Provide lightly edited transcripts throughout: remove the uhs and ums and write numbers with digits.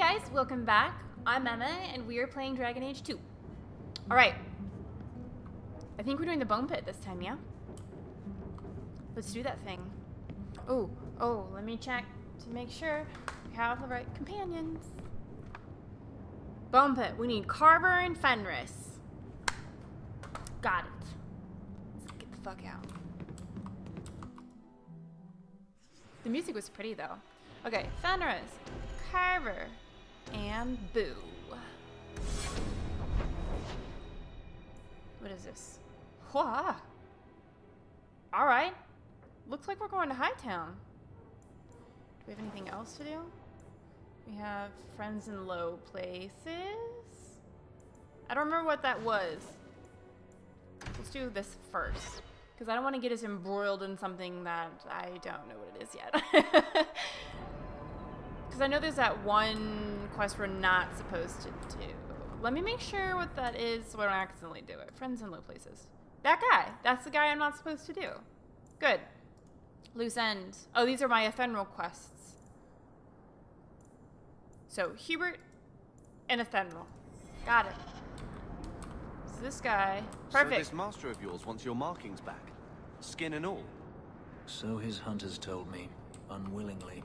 guys, welcome back. I'm Emma, and we are playing Dragon Age 2. Alright. I think we're doing the bone pit this time, yeah? Let's do that thing. Oh, let me check to make sure we have the right companions. Bone pit, we need Carver and Fenris. Got it. Let's get the fuck out. The music was pretty, though. Okay, Fenris, Carver, and Boo. What is this? Whoa. Alright. Looks like we're going to Hightown. Do we have anything else to do? We have friends in low places. I don't remember what that was. Let's do this first. Because I don't want to get us embroiled in something that I don't know what it is yet. Because I know there's that one quest we're not supposed to do. Let me make sure what that is so I don't accidentally do it. Friends in low places. That guy. That's the guy I'm not supposed to do. Good. Loose end. Oh, these are my ephemeral quests. So, Hubert and ephemeral. Got it. So this guy. Perfect. So this master of yours wants your markings back. Skin and all. So his hunters told me, unwillingly.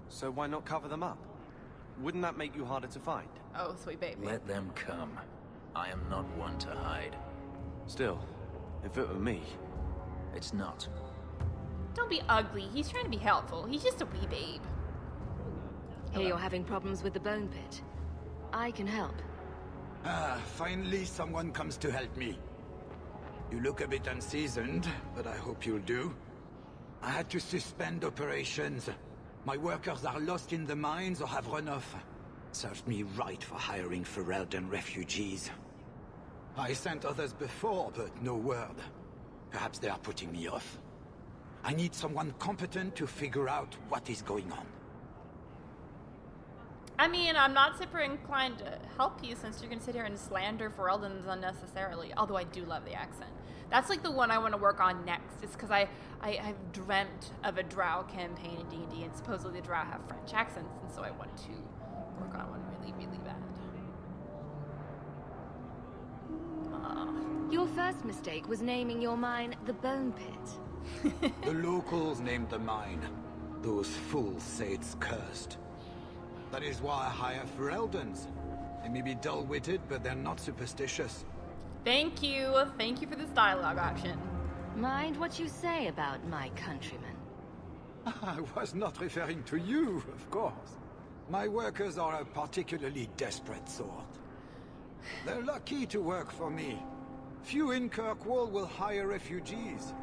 So why not cover them up? Wouldn't that make you harder to find? Oh, sweet baby. Let them come. I am not one to hide. Still, if it were me... It's not. Don't be ugly. He's trying to be helpful. He's just a wee babe. Hear you're having problems with the bone pit. I can help. Ah, finally someone comes to help me. You look a bit unseasoned, but I hope you'll do. I had to suspend operations. My workers are lost in the mines or have run off. Served me right for hiring Ferelden refugees. I sent others before, but no word. Perhaps they are putting me off. I need someone competent to figure out what is going on. I mean, I'm not super inclined to help you since you're going to sit here and slander Fereldans unnecessarily, although I do love the accent. That's like the one I want to work on next. It's because I've dreamt of a drow campaign in D&D, and supposedly the drow have French accents, and so I want to work on one really, really bad. Your first mistake was naming your mine the Bone Pit. The locals named the mine. Those fools say it's cursed. That is why I hire Fereldans. They may be dull-witted, but they're not superstitious. Thank you. Thank you for this dialogue option. Mind what you say about my countrymen. I was not referring to you, of course. My workers are a particularly desperate sort. They're lucky to work for me. Few in Kirkwall will hire refugees.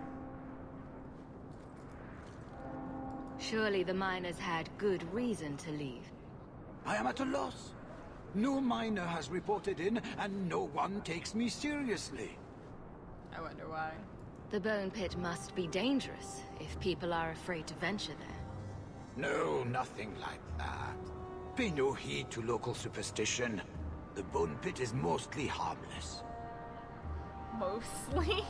Surely the miners had good reason to leave. I am at a loss. No miner has reported in, and no one takes me seriously. I wonder why. The Bone Pit must be dangerous if people are afraid to venture there. No, nothing like that. Pay no heed to local superstition. The Bone Pit is mostly harmless. Mostly?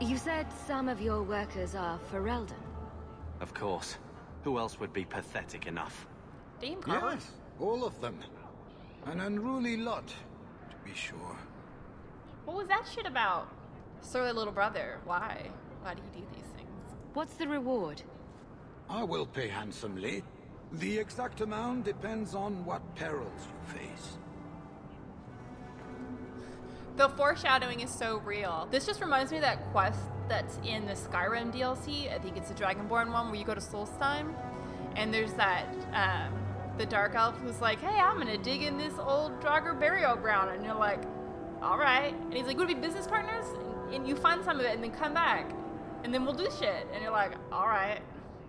You said some of your workers are Ferelden. Of course. Who else would be pathetic enough? Damn, Carver. Yes, all of them. An unruly lot, to be sure. What was that shit about? Surly little brother. Why? Why do you do these things? What's the reward? I will pay handsomely. The exact amount depends on what perils you face. The foreshadowing is so real. This just reminds me of that quest that's in the Skyrim DLC. I think it's the Dragonborn one where you go to Solstheim. And there's that, the Dark Elf who's like, hey, I'm gonna dig in this old Draugr burial ground. And you're like, alright. And he's like, would we be business partners? And you find some of it and then come back. And then we'll do shit. And you're like, alright.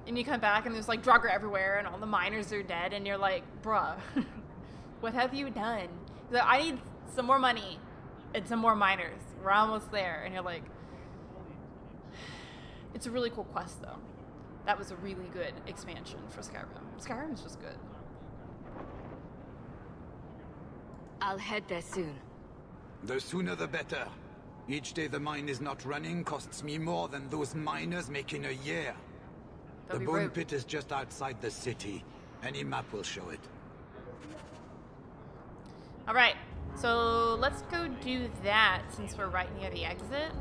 And you come back and there's like Draugr everywhere and all the miners are dead. And you're like, bruh, what have you done? He's like, I need some more money. And some more miners. We're almost there. And you're like... It's a really cool quest, though. That was a really good expansion for Skyrim. Skyrim's just good. I'll head there soon. The sooner the better. Each day the mine is not running costs me more than those miners make in a year. That'd The be Bone rude. Pit is just outside the city. Any map will show it. Alright, so let's go do that since we're right near the exit.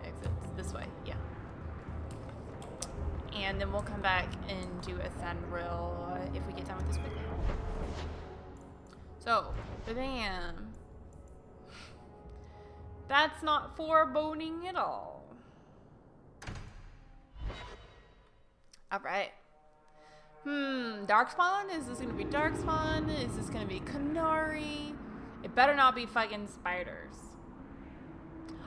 Exit's this way, yeah. And then we'll come back and do a Thenril if we get done with this quickly. So, bam. That's not foreboding at all. Alright. Darkspawn? Is this gonna be Darkspawn? Is this gonna be Canary? It better not be fucking spiders.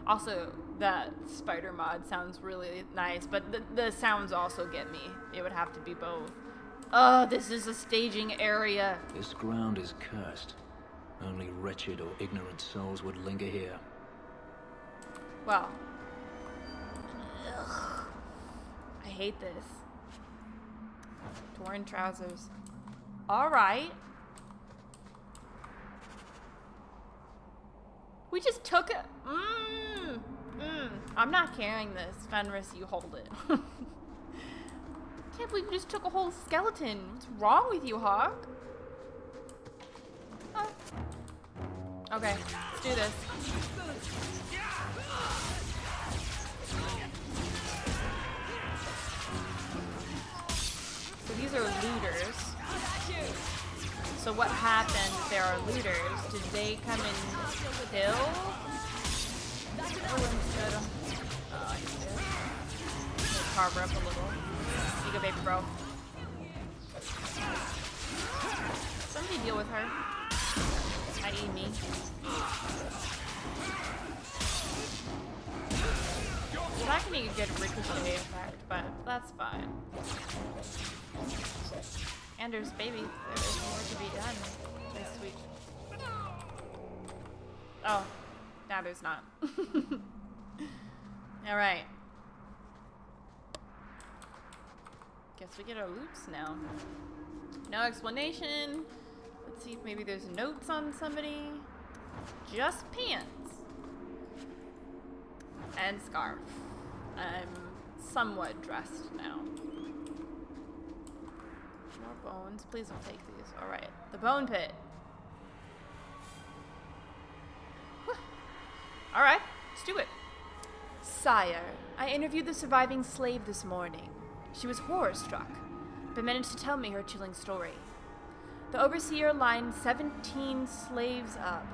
Also, that spider mod sounds really nice, but the sounds also get me. It would have to be both. Oh, this is a staging area. This ground is cursed. Only wretched or ignorant souls would linger here. Well. Ugh. I hate this. Torn trousers. Alright. We just took it. I'm not carrying this. Fenris, you hold it. Can't believe we just took a whole skeleton. What's wrong with you, Hawk? Oh. Okay, let's do this. So these are looters. So what happened if there are looters? Did they come and kill? I need to carve her up a little. Here you go, baby bro. Somebody deal with her. I.e. me. She's not getting a good ricochet effect, but that's fine. And there's baby. There's more to be done. Nice sweet. Oh, now there's not. Alright. Guess we get our loots now. No explanation. Let's see if maybe there's notes on somebody. Just pants. And scarf. I'm somewhat dressed now. More bones. Please don't take these. Alright. The bone pit. Alright. Let's do it. Sire, I interviewed the surviving slave this morning. She was horror-struck, but managed to tell me her chilling story. The overseer lined 17 slaves up,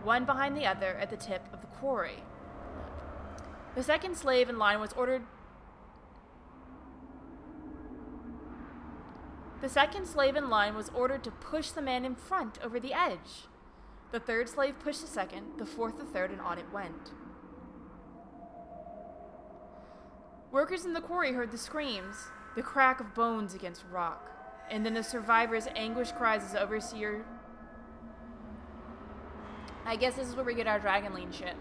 one behind the other at the tip of the quarry. The second slave in line was ordered... The second slave in line was ordered to push the man in front over the edge. The third slave pushed the second, the fourth the third, and on it went. Workers in the quarry heard the screams, the crack of bones against rock, and then the survivors' anguished cries as the overseer... I guess this is where we get our dragonling shit.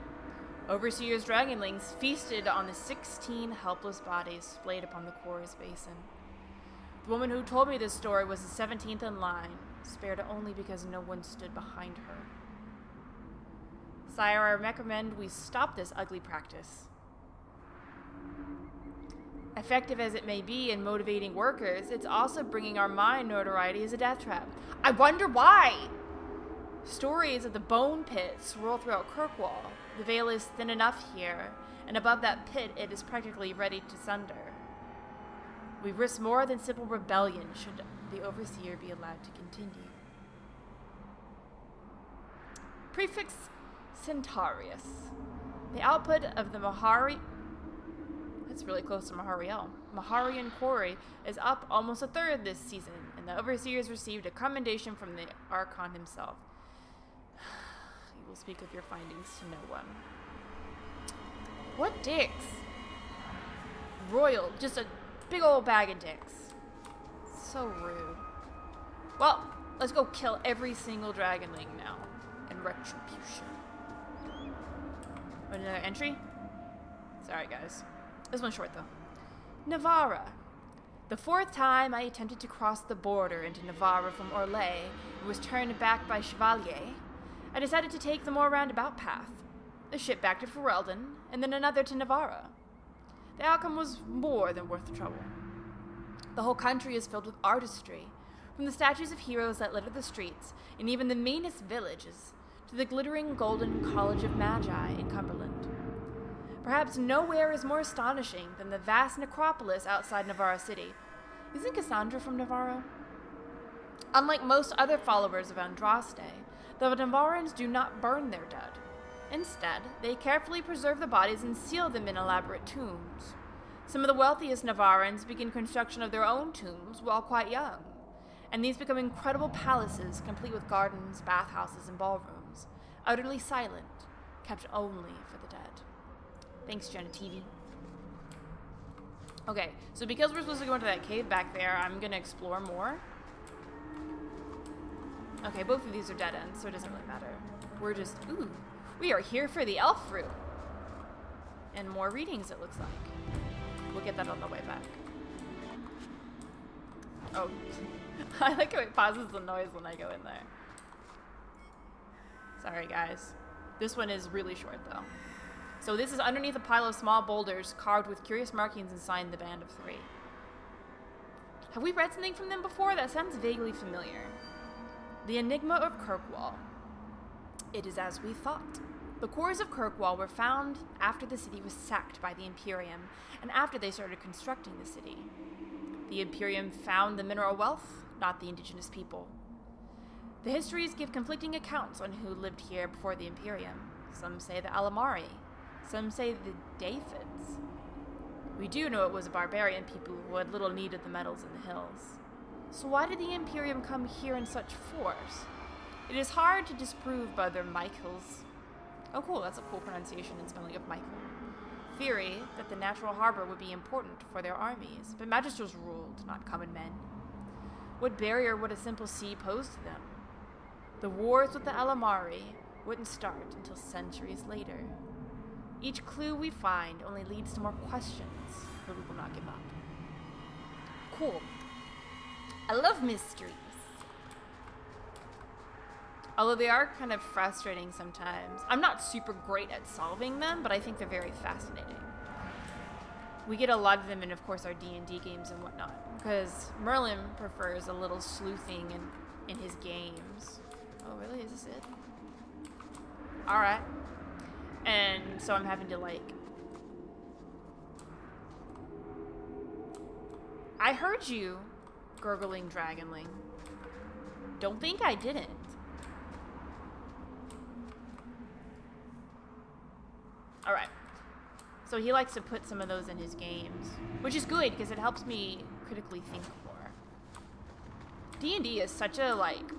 Overseer's dragonlings feasted on the 16 helpless bodies splayed upon the quarry's basin. The woman who told me this story was the 17th in line, spared only because no one stood behind her. Sire, I recommend we stop this ugly practice. Effective as it may be in motivating workers, it's also bringing our mind notoriety as a death trap. I wonder why! Stories of the bone pit swirl throughout Kirkwall. The veil is thin enough here, and above that pit it is practically ready to sunder. We risk more than simple rebellion should the Overseer be allowed to continue. Prefix Centaurus. The output of the Mahari... That's really close to Mahariel. Maharian Quarry is up almost a third this season, and the Overseers received a commendation from the Archon himself. You will speak of your findings to no one. What dicks? Royal, just a big old bag of dicks. So rude. Well, let's go kill every single dragonling now. In retribution. Another entry? Sorry, guys. This one's short, though. Navarra. The fourth time I attempted to cross the border into Navarra from Orlais and was turned back by Chevalier, I decided to take the more roundabout path. A ship back to Ferelden, and then another to Navarra. The outcome was more than worth the trouble. The whole country is filled with artistry, from the statues of heroes that litter the streets, and even the meanest villages, to the glittering golden College of Magi in Cumberland. Perhaps nowhere is more astonishing than the vast necropolis outside Navarro City. Isn't Cassandra from Navarro? Unlike most other followers of Andraste, the Navarrans do not burn their dead. Instead, they carefully preserve the bodies and seal them in elaborate tombs. Some of the wealthiest Navarrans begin construction of their own tombs while quite young, and these become incredible palaces complete with gardens, bathhouses, and ballrooms, utterly silent, kept only for the dead. Thanks, Jenna TV. Okay, so because we're supposed to go into that cave back there, I'm gonna explore more. Okay, both of these are dead ends, so it doesn't really matter. We're just, ooh, we are here for the elf fruit. And more readings, it looks like. We'll get that on the way back. Oh, I like how it pauses the noise when I go in there. Sorry, guys. This one is really short, though. So this is underneath a pile of small boulders carved with curious markings and signed the Band of Three. Have we read something from them before? That sounds vaguely familiar. The Enigma of Kirkwall. It is as we thought. The cores of Kirkwall were found after the city was sacked by the Imperium and after they started constructing the city. The Imperium found the mineral wealth, not the indigenous people. The histories give conflicting accounts on who lived here before the Imperium. Some say the Alamari, some say the Daphids. We do know it was a barbarian people who had little need of the metals in the hills. So why did the Imperium come here in such force? It is hard to disprove by their Michael's, oh cool, that's a cool pronunciation and spelling of Michael, theory that the natural harbor would be important for their armies, but magisters ruled, not common men. What barrier would a simple sea pose to them? The wars with the Alamari wouldn't start until centuries later. Each clue we find only leads to more questions, but we will not give up. Cool. I love mysteries. Although they are kind of frustrating sometimes. I'm not super great at solving them, but I think they're very fascinating. We get a lot of them in, of course, our D&D games and whatnot, because Merlin prefers a little sleuthing in his games. Oh, really? Is this it? Alright. And so I'm having to, like... I heard you, gurgling dragonling. Don't think I didn't. Alright. So he likes to put some of those in his games, which is good because it helps me critically think more. D&D is such a, like...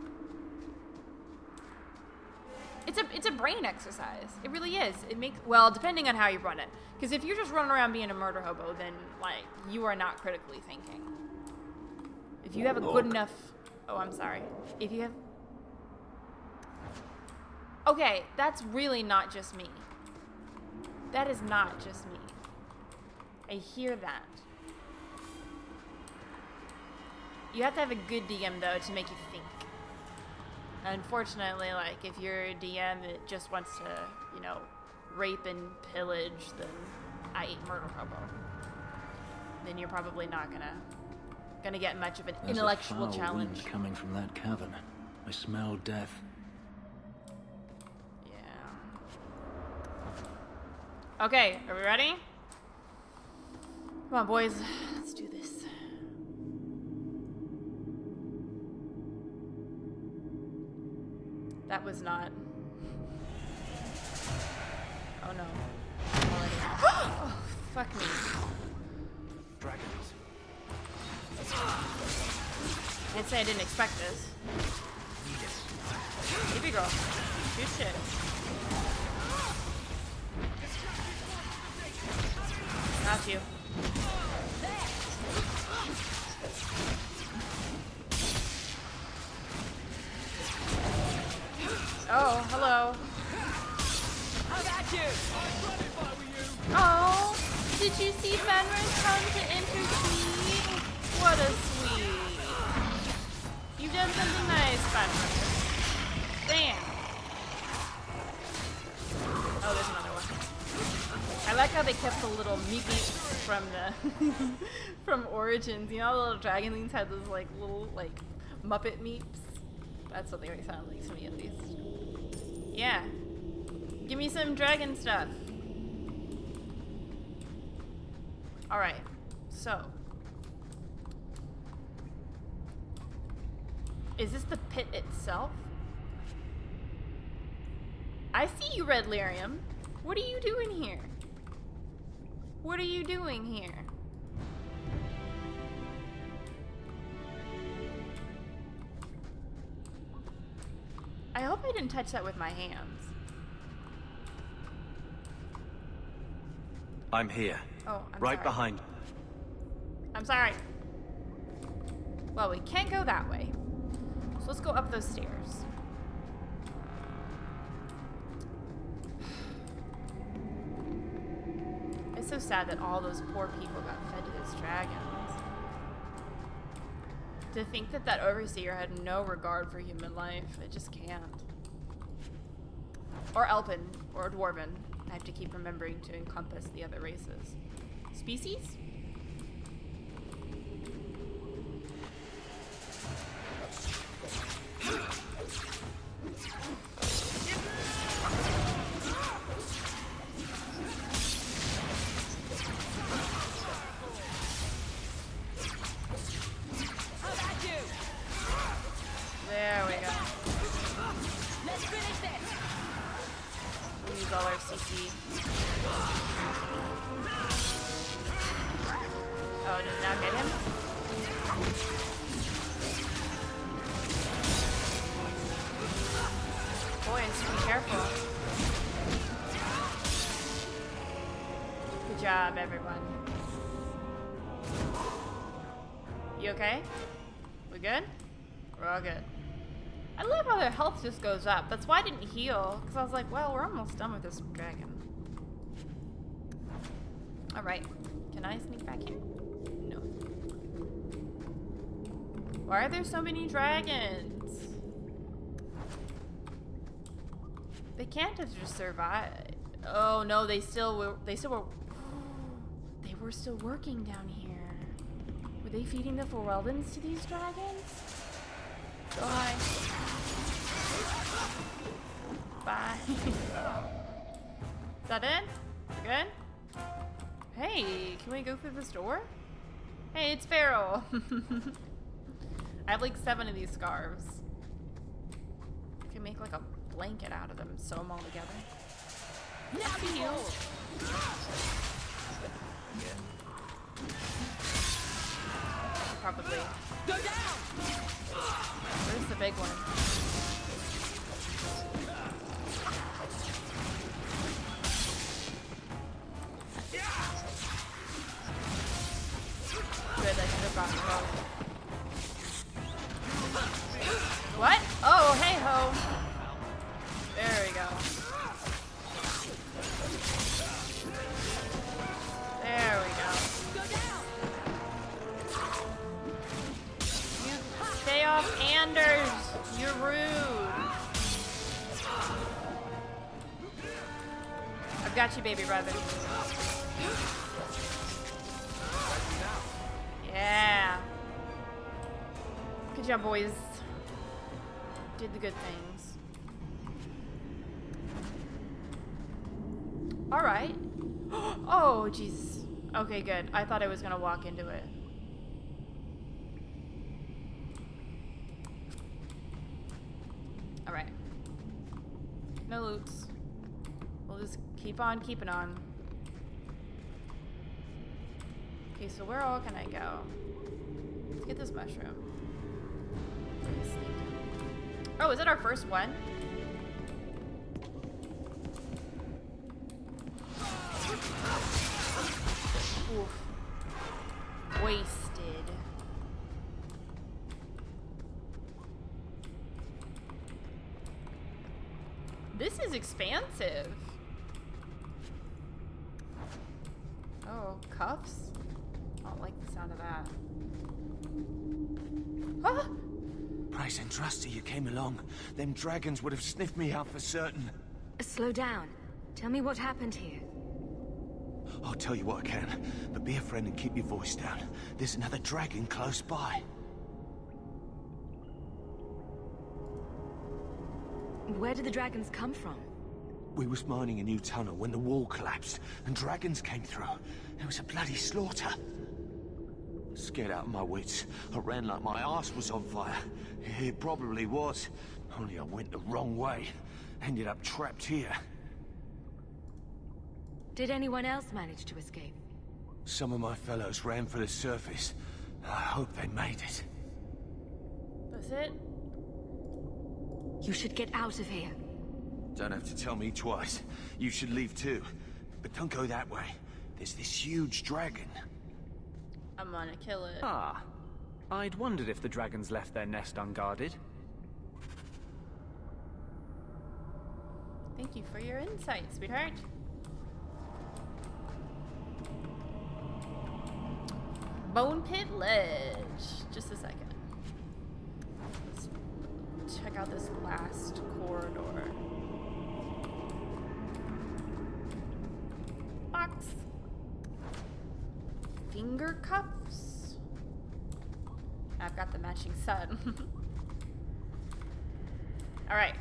It's a brain exercise. It really is. It makes, well, depending on how you run it. Because if you're just running around being a murder hobo, then, like, you are not critically thinking. If you have a good enough... Oh, I'm sorry. If you have... Okay, that's really not just me. That is not just me. I hear that. You have to have a good DM, though, to make you think. Unfortunately, like, if you're a DM that just wants to, you know, rape and pillage, then I eat murder hobo. Then you're probably not gonna get much of an There's intellectual a foul challenge. wind coming from that cavern. I smell death. Yeah. Okay, are we ready? Come on, boys. Let's do this. That was not... Oh, no. Oh, fuck me. Dragons. Can't say I didn't expect this. Baby girl. Shoot shit. Got you. Oh, hello. I got you. I'd run if I were you. Oh, did you see Fenris come to intercede? What a sweet. You've done something nice, Fenris. Damn. Oh, there's another one. I like how they kept the little meep meeps from the from Origins. You know, the little dragonlings had those like little like Muppet meeps. That's what they sound like to me, at least. Yeah. Give me some dragon stuff. All right. So, is this the pit itself? I see you, Red Lyrium. What are you doing here? What are you doing here? I hope I didn't touch that with my hands. I'm here. Oh, I'm right sorry. behind. I'm sorry. Well, we can't go that way. So let's go up those stairs. It's so sad that all those poor people got fed to those dragons. To think that that overseer had no regard for human life, it just can't. Or Elfin, or Dwarven. I have to keep remembering to encompass the other races. Species? There we go. Let's finish this. We'll use all our CC. Oh, did it not get him? Boys, be careful. Good job, everyone. You okay? We good? We're all good. I love how their health just goes up. That's why I didn't heal, because I was like, well, we're almost done with this dragon. Alright. Can I sneak back here? No. Why are there so many dragons? They can't have just survived. Oh no, they still were they were still working down here. Were they feeding the Ferweldens to these dragons? Bye. Bye. Is that it? We're good? Hey, can we go through this door? Hey, it's Farrell. I have like 7 of these scarves. I can make like a blanket out of them, sew them all together. Now See you. Probably. Go down. Where's the big one? Good, I should have gotten both. What? Oh, hey ho. There we go. There we go. Go down. You stay off Anders. You're rude. I've got you, baby brother. Yeah. Good job, boys. Did the good things. All right. Oh, Jesus. Okay, good. I thought I was gonna walk into it. All right. No loots. We'll just keep on keeping on. Okay, so where all can I go? Let's get this mushroom. Oh, is it our first one? Oof. Wasted. This is expansive. Oh, cuffs? I don't like the sound of that. Ah! Price and Trusty, you came along. Them dragons would have sniffed me out for certain. Slow down. Tell me what happened here. I'll tell you what I can, but be a friend and keep your voice down. There's another dragon close by. Where did the dragons come from? We was mining a new tunnel when the wall collapsed, and dragons came through. It was a bloody slaughter. Scared out of my wits, I ran like my arse was on fire. It probably was, only I went the wrong way. Ended up trapped here. Did anyone else manage to escape? Some of my fellows ran for the surface. I hope they made it. That's it? You should get out of here. Don't have to tell me twice. You should leave too. But don't go that way. There's this huge dragon. I'm gonna kill it. Ah. I'd wondered if the dragons left their nest unguarded. Thank you for your insight, sweetheart. Bone Pit Ledge. Just a second. Let's check out this last corridor. Box. Finger cuffs. I've got the matching set. Alright.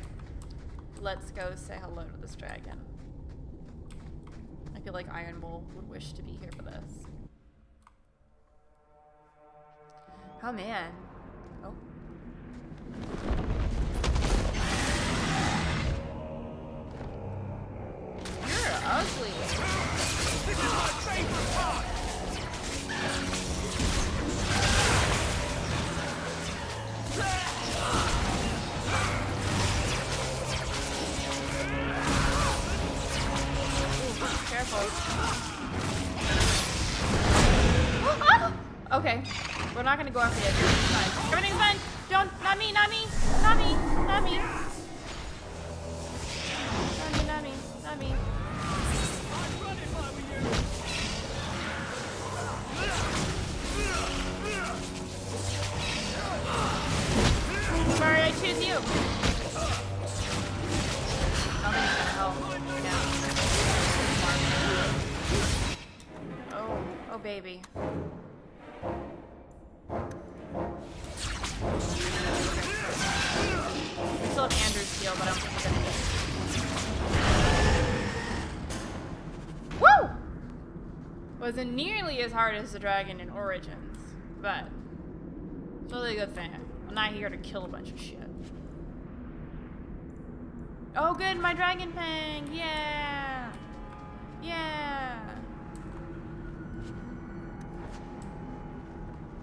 Let's go say hello to this dragon. I feel like Iron Bull would wish to be here for this. Oh man. Oh. You're ugly. This is my favorite part! Careful. Ah! Okay. We're not gonna go after the edge. It's fine. Everything's fine. Don't. Not me. Not me. Not me. Not me. Not me. Not me. Not me. I'd run if I were you! Sorry, I choose you. Somebody's gonna help. Yeah. Oh, baby. We still have Andrew's heal, but I don't think we're gonna get it. Woo! Wasn't nearly as hard as the dragon in Origins, but it's really a good thing. I'm not here to kill a bunch of shit. Oh good, my dragon pang! Yeah! Yeah!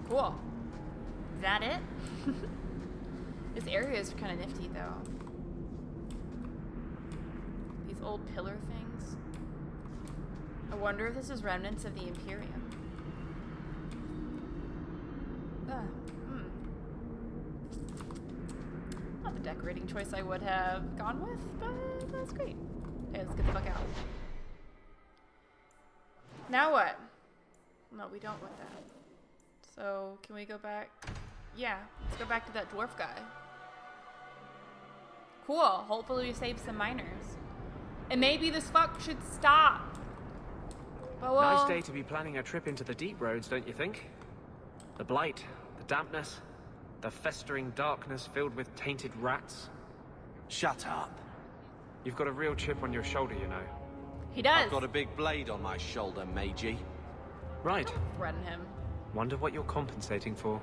Cool. Is that it? This area is kind of nifty though. These old pillar things. I wonder if this is remnants of the Imperium. Not the decorating choice I would have gone with, but that's great. Okay, let's get the fuck out. Now what? No, we don't want that. So, can we go back? Yeah, let's go back to that dwarf guy. Cool. Hopefully we save some miners. And maybe this fuck should stop. But well, Nice day to be planning a trip into the deep roads, don't you think? The blight, the dampness, the festering darkness filled with tainted rats. Shut up. You've got a real chip on your shoulder, you know. he does. I've got a big blade on my shoulder, Meiji. Right. Threaten him. Wonder what you're compensating for.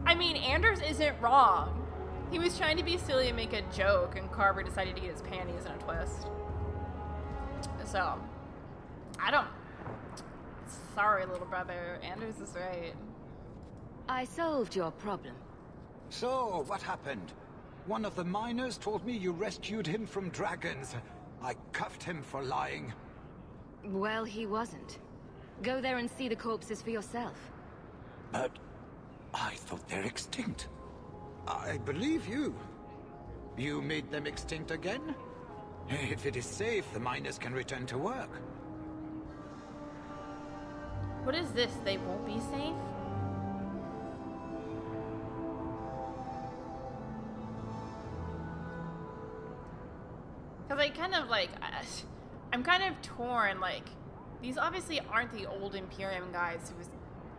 I mean, Anders isn't wrong. He was trying to be silly and make a joke, and Carver decided to get his panties in a twist. So, I don't... Sorry, little brother. Anders is right. I solved your problem. So, what happened? One of the miners told me you rescued him from dragons. I cuffed him for lying. Well, he wasn't. Go there and see the corpses for yourself. But I thought they're extinct. I believe you. You made them extinct again? If it is safe, the miners can return to work. What is this? They won't be safe? Because I kind of like... I'm kind of torn. Like, these obviously aren't the old Imperium guys who was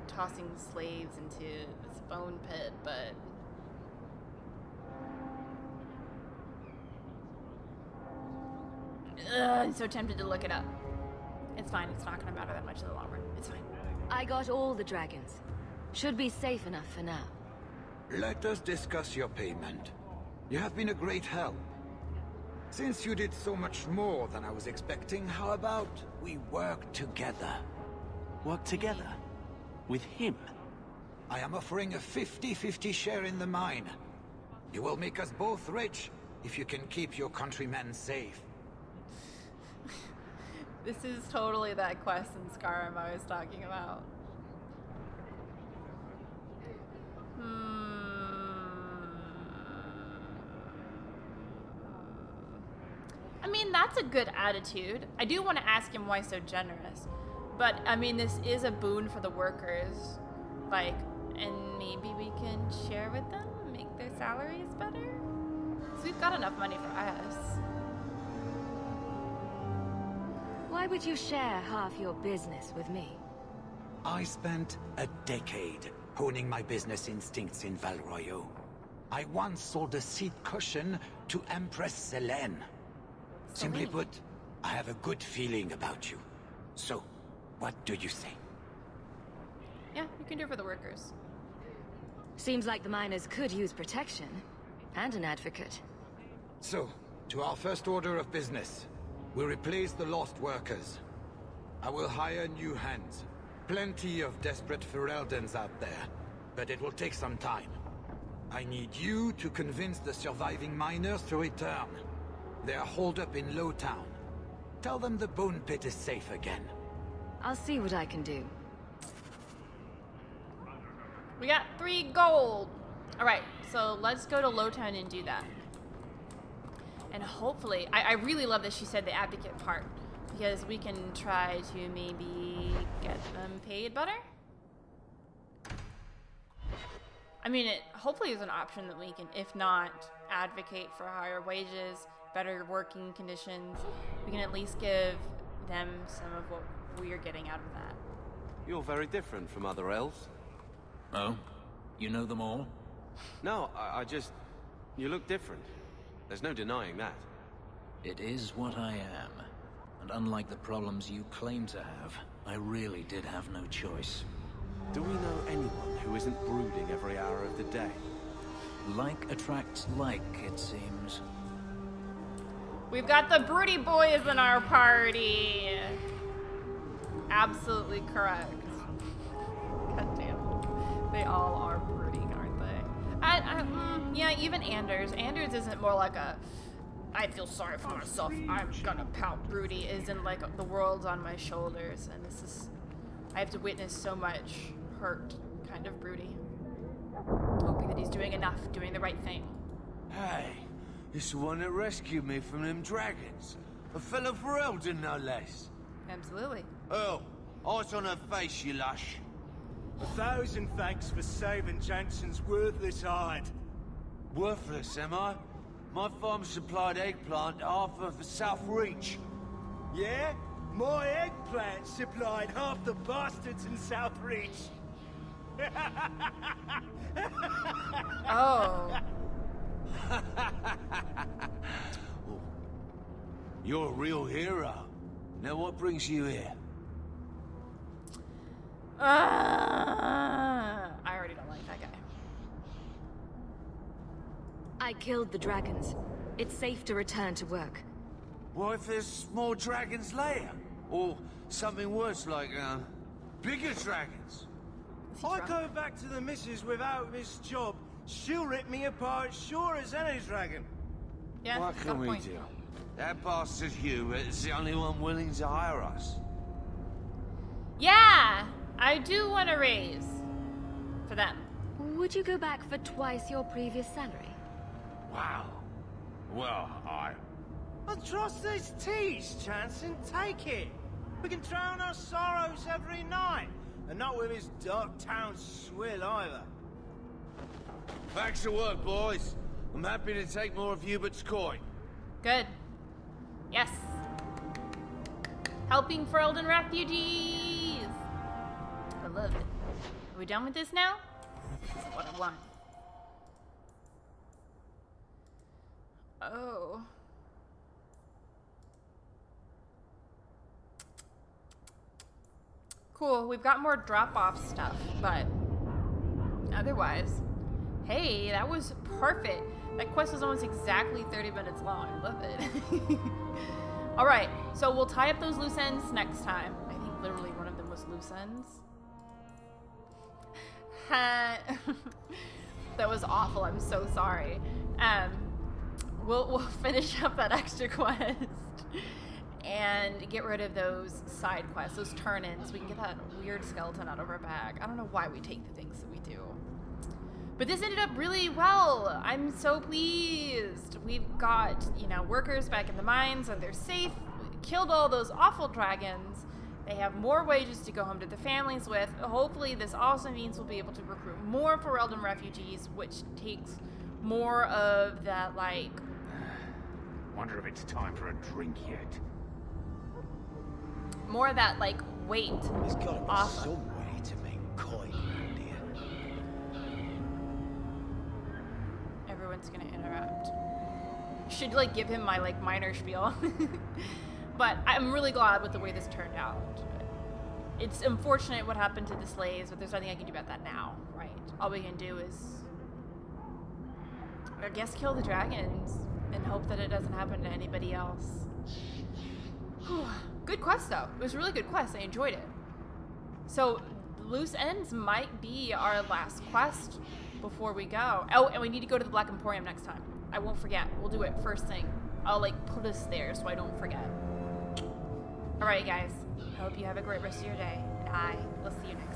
tossing slaves into this bone pit, but I'm so tempted to look it up. It's fine. It's not going to matter that much in the long run. It's fine. I got all the dragons. Should be safe enough for now. Let us discuss your payment. You have been a great help. Since you did so much more than I was expecting, how about we work together? Work together? With him? I am offering a 50-50 share in the mine. You will make us both rich if you can keep your countrymen safe. This is totally that quest in Skyrim I was talking about. I mean, that's a good attitude. I do want to ask him why so generous. But, I mean, this is a boon for the workers. Like, and maybe we can share with them, make their salaries better? So we've got enough money for us. Why would you share half your business with me? I spent a decade honing my business instincts in Val Royeaux. I once sold a seat cushion to Empress Selene. Simply put, I have a good feeling about you. So, what do you say? Yeah, you can do it for the workers. Seems like the miners could use protection. And an advocate. So, to our first order of business. We replace the lost workers. I will hire new hands. Plenty of desperate Ferelden's out there. But it will take some time. I need you to convince the surviving miners to return. They are holed up in Lowtown. Tell them the bone pit is safe again. I'll see what I can do. We got 3 gold. Alright, so let's go to Lowtown and do that. And hopefully, I really love that she said the advocate part. Because we can try to maybe get them paid better? I mean, it hopefully is an option that we can, if not, advocate for higher wages, better working conditions. We can at least give them some of what we're getting out of that. You're very different from other elves. Oh? You know them all? No, I just... You look different. There's no denying that. It is what I am. And unlike the problems you claim to have, I really did have no choice. Do we know anyone who isn't brooding every hour of the day? Like attracts like, it seems. We've got the broody boys in our party. Absolutely correct. God damn. They all are brooding, aren't they? Yeah, even Anders. Anders isn't more like a, I feel sorry for myself, I'm gonna pout broody, isn't like the world's on my shoulders, and this is, I have to witness so much hurt kind of broody. Hoping that he's doing enough, doing the right thing. Hey, it's the one that rescued me from them dragons. A fellow Ferelden, no less. Absolutely. Oh, eyes on her face, you lush. 1,000 thanks for saving Jansen's worthless hide. Worthless, am I? My farm supplied eggplant half of the South Reach. Yeah? My eggplant supplied half the bastards in South Reach. Oh. You're a real hero. Now what brings you here? I already don't like that guy. I killed the dragons. It's safe to return to work. What if there's more dragons later? Or something worse like, bigger dragons? I go back to the missus without this job, she'll rip me apart sure as any dragon. Yeah, What got can a we point. do? That bastard Hubert is the only one willing to hire us. Yeah, I do want a raise for them. Would you go back for twice your previous salary? Wow. Well, And trust these teas, Jansen, take it. We can drown our sorrows every night, and not with his dark town swill either. Back to work, boys. I'm happy to take more of Hubert's coin. Good. Yes. Helping for Elden refugees! I love it. Are we done with this now? This is what I want. Oh. Cool, we've got more drop-off stuff, but otherwise, hey, that was perfect. That quest was almost exactly 30 minutes long. I love it. All right, so we'll tie up those loose ends next time. I think literally one of them was loose ends. That was awful. I'm so sorry. We'll finish up that extra quest and get rid of those side quests, those turn-ins. We can get that weird skeleton out of our bag. I don't know why we take the things that we do. But this ended up really well. I'm so pleased. We've got, you know, workers back in the mines and they're safe. We killed all those awful dragons. They have more wages to go home to their families with. Hopefully this also means we'll be able to recruit more Ferelden refugees, which takes more of that, like... Wonder if it's time for a drink yet. More of that, like, weight There's gotta be off. some way to make coin around here. Everyone's gonna interrupt. Should, like, give him my, like, minor spiel. But I'm really glad with the way this turned out. It's unfortunate what happened to the slaves, but there's nothing I can do about that now, right? All we can do is, I guess, kill the dragons and hope that it doesn't happen to anybody else. Whew. Good quest, though. It was a really good quest. I enjoyed it. So, loose ends might be our last quest before we go. Oh, and we need to go to the Black Emporium next time. I won't forget. We'll do it first thing. I'll, like, put us there so I don't forget. Alright, guys. I hope you have a great rest of your day, and I will see you next time.